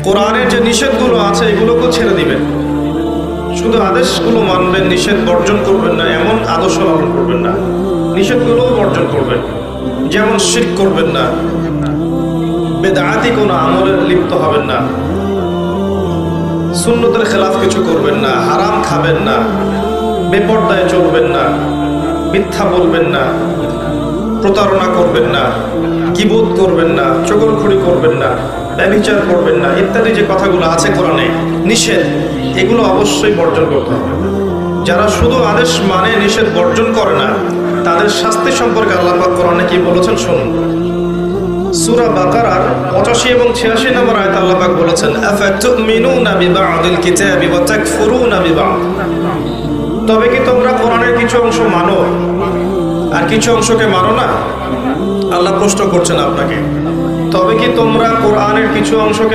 কোরআনের যে নিষেধগুলো আছে এগুলোকেও ছেড়ে দিবেন। শুধু আদেশগুলো মানবেন, নিষেধ বর্জন করবেন না, এমন আদর্শ পালন করবেন না। নিষেধগুলোও বর্জন করবেন, যেমন শিরক করবেন না, বেদাতি কোনো আমলে লিপ্ত হবেন না, সুন্নতের খেলাফ কিছু করবেন না, হারাম খাবেন না, বেপরদায় চলবেন না, মিথ্যা বলবেন না, প্রতারণা করবেন না, গীবত করবেন না, চগলখড়ি করবেন না, ব্যভিচার করবেন না, ইত্যাদি যে কথাগুলো আছে কোরআনে নিষেধ, এগুলো অবশ্যই বর্জন করতে হবে। যারা শুধু আদেশ মানে নিষেধ বর্জন করে না, তাদের শাস্তি সম্পর্কে আল্লাহ পাক কোরআনে কি বলেছেন শুনুন। সূরা বাকারার 85 এবং 86 নম্বর আয়াতে আল্লাহ পাক বলেছেন, আফাতুমিনুনা বিবা'দিল কিতাবি ওয়া তাকফুরুনা বিবা'দ। তবে কি তোমরা কোরআনের কিছু অংশ মানো আর কিছু অংশকে মানো না? আল্লাহ প্রশ্ন করছেন আপনাকে, তবে কি তোমরা কোরআনের কিছু অংশকে